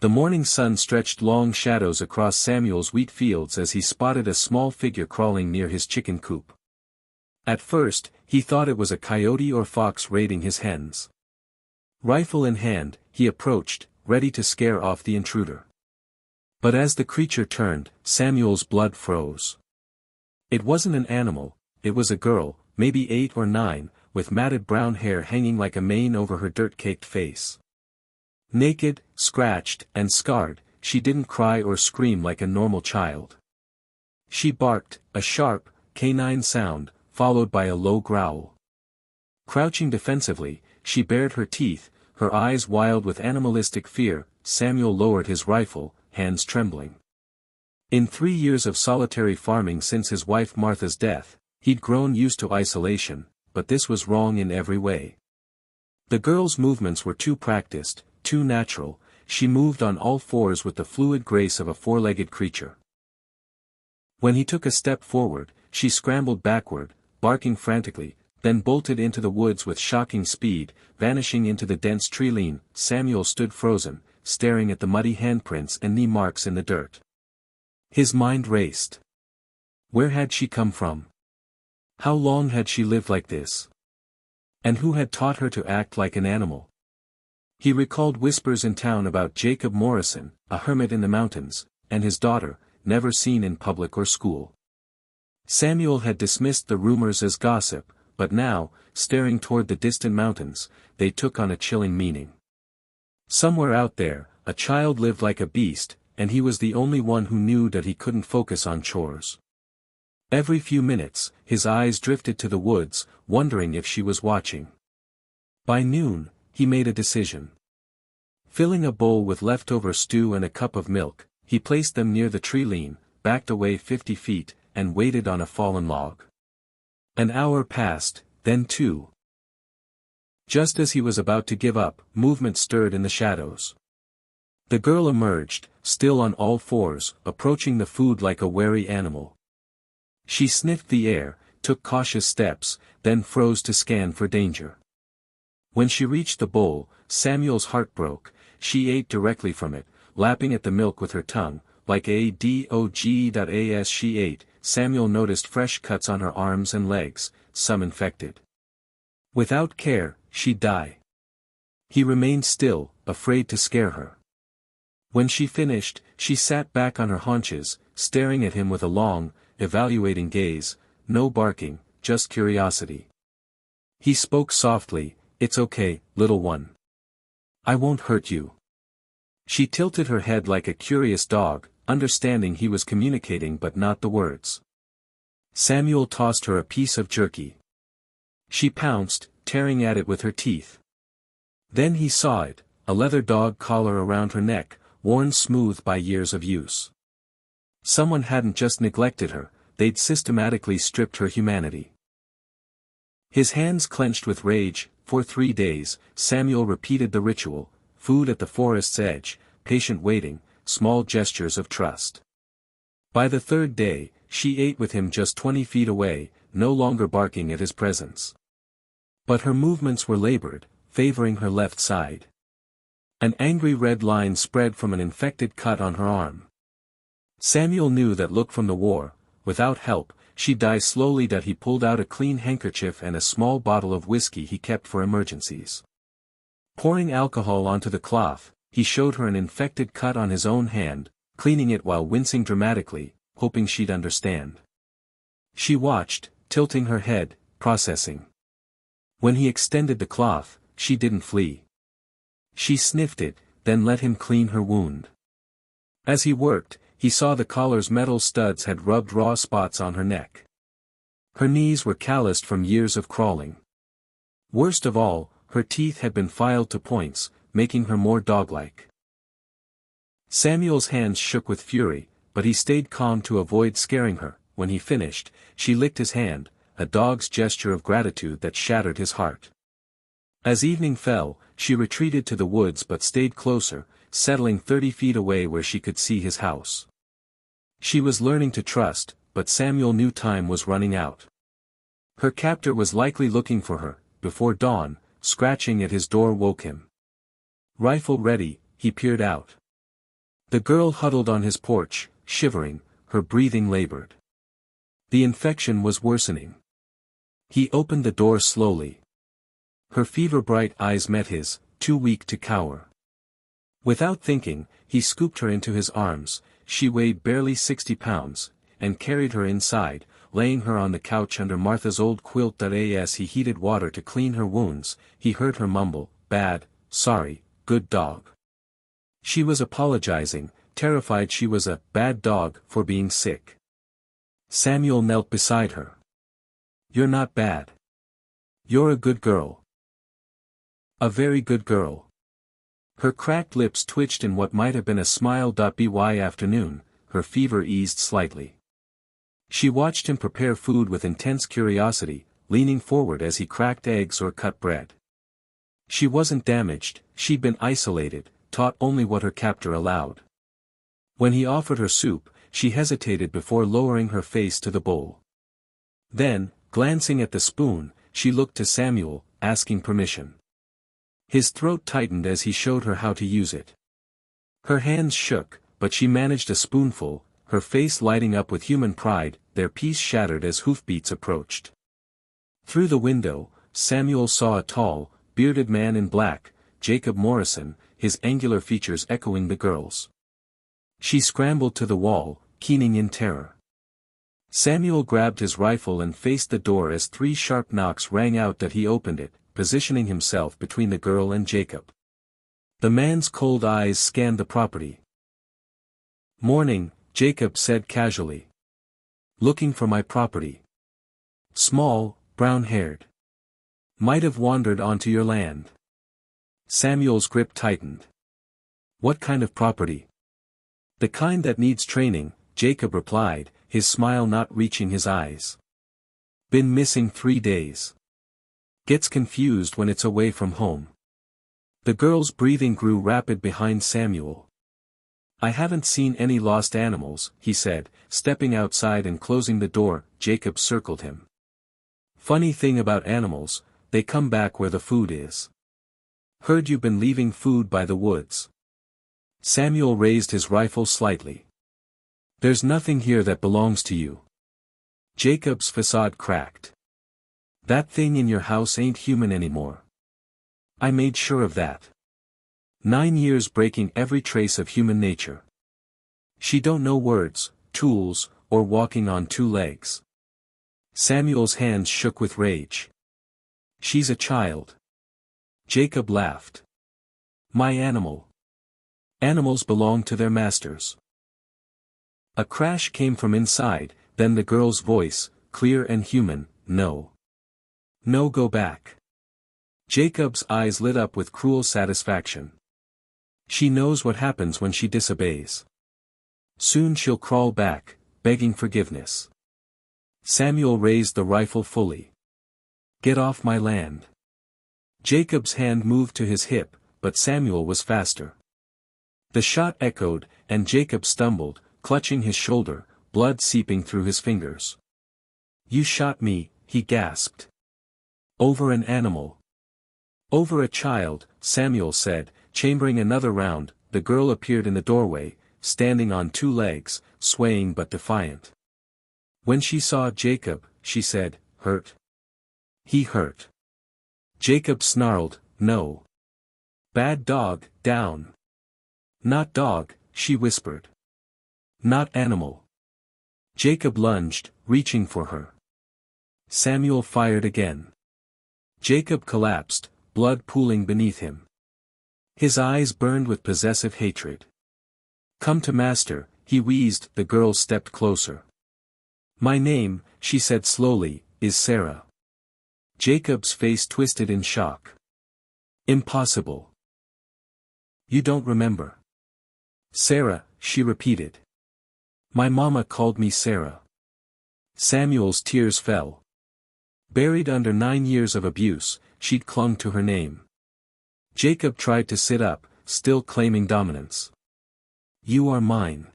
The morning sun stretched long shadows across Samuel's wheat fields as he spotted a small figure crawling near his chicken coop. At first, he thought it was a coyote or fox raiding his hens. Rifle in hand, he approached, ready to scare off the intruder. But as the creature turned, Samuel's blood froze. It wasn't an animal, it was a girl, maybe 8 or 9, with matted brown hair hanging like a mane over her dirt-caked face. Naked, scratched, and scarred, she didn't cry or scream like a normal child. She barked, a sharp, canine sound, followed by a low growl. Crouching defensively, she bared her teeth, her eyes wild with animalistic fear. Samuel lowered his rifle, hands trembling. In 3 years of solitary farming since his wife Martha's death, he'd grown used to isolation, but this was wrong in every way. The girl's movements were too practiced, too natural. She moved on all fours with the fluid grace of a four-legged creature. When he took a step forward, she scrambled backward, barking frantically, then bolted into the woods with shocking speed, vanishing into the dense tree-line. Samuel stood frozen, staring at the muddy handprints and knee marks in the dirt. His mind raced. Where had she come from? How long had she lived like this? And who had taught her to act like an animal? He recalled whispers in town about Jacob Morrison, a hermit in the mountains, and his daughter, never seen in public or school. Samuel had dismissed the rumors as gossip, but now, staring toward the distant mountains, they took on a chilling meaning. Somewhere out there, a child lived like a beast, and he was the only one who knew that he couldn't focus on chores. Every few minutes, his eyes drifted to the woods, wondering if she was watching. By noon, he made a decision. Filling a bowl with leftover stew and a cup of milk, he placed them near the tree-line, backed away 50 feet, and waited on a fallen log. An hour passed, then 2. Just as he was about to give up, movement stirred in the shadows. The girl emerged, still on all fours, approaching the food like a wary animal. She sniffed the air, took cautious steps, then froze to scan for danger. When she reached the bowl, Samuel's heart broke. She ate directly from it, lapping at the milk with her tongue, like a dog as she ate. Samuel noticed fresh cuts on her arms and legs, some infected. Without care, she'd die. He remained still, afraid to scare her. When she finished, she sat back on her haunches, staring at him with a long, evaluating gaze. No barking, just curiosity. He spoke softly, "It's okay, little one. I won't hurt you." She tilted her head like a curious dog, understanding he was communicating but not the words. Samuel tossed her a piece of jerky. She pounced, tearing at it with her teeth. Then he saw it, a leather dog collar around her neck, worn smooth by years of use. Someone hadn't just neglected her, they'd systematically stripped her humanity. His hands clenched with rage. For 3 days, Samuel repeated the ritual: food at the forest's edge, patient waiting, small gestures of trust. By the 3rd day, she ate with him just 20 feet away, no longer barking at his presence. But her movements were labored, favoring her left side. An angry red line spread from an infected cut on her arm. Samuel knew that look from the war. Without help, she'd die slowly. That he pulled out a clean handkerchief and a small bottle of whiskey he kept for emergencies. Pouring alcohol onto the cloth, he showed her an infected cut on his own hand, cleaning it while wincing dramatically, hoping she'd understand. She watched, tilting her head, processing. When he extended the cloth, she didn't flee. She sniffed it, then let him clean her wound. As he worked, he saw the collar's metal studs had rubbed raw spots on her neck. Her knees were calloused from years of crawling. Worst of all, her teeth had been filed to points, making her more dog-like. Samuel's hands shook with fury, but he stayed calm to avoid scaring her. When he finished, she licked his hand, a dog's gesture of gratitude that shattered his heart. As evening fell, she retreated to the woods but stayed closer, settling 30 feet away where she could see his house. She was learning to trust, but Samuel knew time was running out. Her captor was likely looking for her. Before dawn, scratching at his door woke him. Rifle ready, he peered out. The girl huddled on his porch, shivering, her breathing labored. The infection was worsening. He opened the door slowly. Her fever-bright eyes met his, too weak to cower. Without thinking, he scooped her into his arms. She weighed barely 60 pounds, and carried her inside, laying her on the couch under Martha's old quilt. As he heated water to clean her wounds, he heard her mumble, "Bad, sorry, good dog." She was apologizing, terrified she was a bad dog for being sick. Samuel knelt beside her. "You're not bad. You're a good girl. A very good girl." Her cracked lips twitched in what might have been a smile. By afternoon, her fever eased slightly. She watched him prepare food with intense curiosity, leaning forward as he cracked eggs or cut bread. She wasn't damaged, she'd been isolated, taught only what her captor allowed. When he offered her soup, she hesitated before lowering her face to the bowl. Then, glancing at the spoon, she looked to Samuel, asking permission. His throat tightened as he showed her how to use it. Her hands shook, but she managed a spoonful, her face lighting up with human pride. Their peace shattered as hoofbeats approached. Through the window, Samuel saw a tall, bearded man in black, Jacob Morrison, his angular features echoing the girl's. She scrambled to the wall, keening in terror. Samuel grabbed his rifle and faced the door as 3 sharp knocks rang out. He opened it, positioning himself between the girl and Jacob. The man's cold eyes scanned the property. "Morning," Jacob said casually. "Looking for my property. Small, brown-haired. Might have wandered onto your land." Samuel's grip tightened. "What kind of property?" "The kind that needs training," Jacob replied, his smile not reaching his eyes. "Been missing 3 days. Gets confused when it's away from home." The girl's breathing grew rapid behind Samuel. "I haven't seen any lost animals," he said, stepping outside and closing the door. Jacob circled him. "Funny thing about animals, they come back where the food is. Heard you've been leaving food by the woods." Samuel raised his rifle slightly. "There's nothing here that belongs to you." Jacob's facade cracked. "That thing in your house ain't human anymore. I made sure of that. 9 years breaking every trace of human nature. She don't know words, tools, or walking on 2 legs." Samuel's hands shook with rage. "She's a child." Jacob laughed. "My animal. Animals belong to their masters." A crash came from inside, then the girl's voice, clear and human, "No. No, go back." Jacob's eyes lit up with cruel satisfaction. "She knows what happens when she disobeys. Soon she'll crawl back, begging forgiveness." Samuel raised the rifle fully. "Get off my land." Jacob's hand moved to his hip, but Samuel was faster. The shot echoed, and Jacob stumbled, clutching his shoulder, blood seeping through his fingers. "You shot me," he gasped. "Over an animal." "Over a child," Samuel said, chambering another round. The girl appeared in the doorway, standing on 2 legs, swaying but defiant. When she saw Jacob, she said, "Hurt?" "He hurt." Jacob snarled, "No. Bad dog, down." "Not dog," she whispered. "Not animal." Jacob lunged, reaching for her. Samuel fired again. Jacob collapsed, blood pooling beneath him. His eyes burned with possessive hatred. "Come to master," he wheezed. The girl stepped closer. "My name," she said slowly, "is Sarah." Jacob's face twisted in shock. "Impossible. You don't remember." "Sarah," she repeated. "My mama called me Sarah." Samuel's tears fell. Buried under 9 years of abuse, she'd clung to her name. Jacob tried to sit up, still claiming dominance. "You are mine."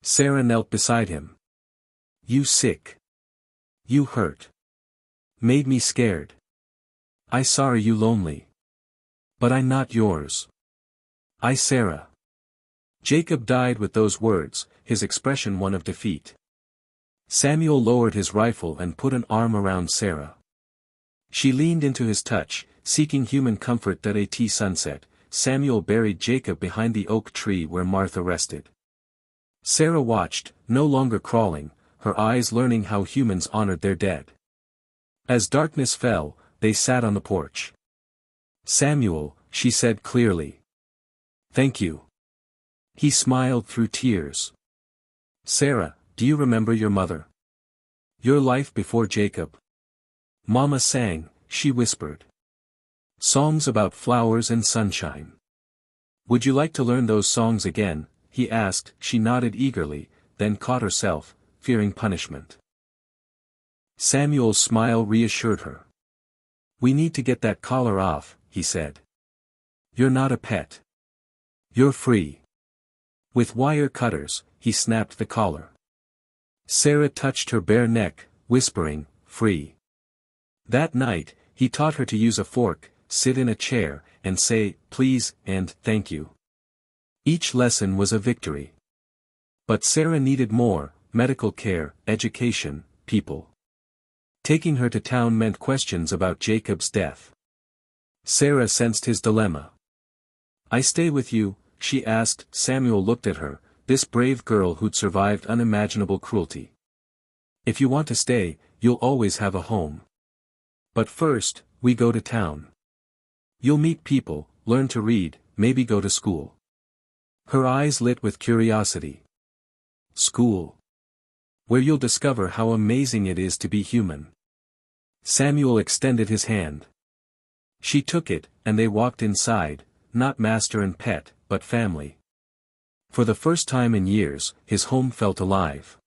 Sarah knelt beside him. "You sick. You hurt. Made me scared. I sorry you lonely. But I not yours. I Sarah. Jacob died with those words, his expression one of defeat. Samuel lowered his rifle and put an arm around Sarah. She leaned into his touch, seeking human comfort. At sunset, Samuel buried Jacob behind the oak tree where Martha rested. Sarah watched, no longer crawling, her eyes learning how humans honored their dead. As darkness fell, they sat on the porch. "Samuel," she said clearly. "Thank you." He smiled through tears. "Sarah, do you remember your mother? Your life before Jacob?" "Mama sang," she whispered. "Songs about flowers and sunshine. Would you like to learn those songs again?" he asked. She nodded eagerly, then caught herself, fearing punishment. Samuel's smile reassured her. "We need to get that collar off," he said. "You're not a pet. You're free." With wire cutters, he snapped the collar. Sarah touched her bare neck, whispering, "Free." That night, he taught her to use a fork, sit in a chair, and say, "Please," and "Thank you." Each lesson was a victory. But Sarah needed more: medical care, education, people. Taking her to town meant questions about Jacob's death. Sarah sensed his dilemma. "I stay with you?" she asked. Samuel looked at her, this brave girl who'd survived unimaginable cruelty. "If you want to stay, you'll always have a home. But first, we go to town. You'll meet people, learn to read, maybe go to school." Her eyes lit with curiosity. "School? Where you'll discover how amazing it is to be human." Samuel extended his hand. She took it, and they walked inside, not master and pet, but family. For the first time in years, his home felt alive.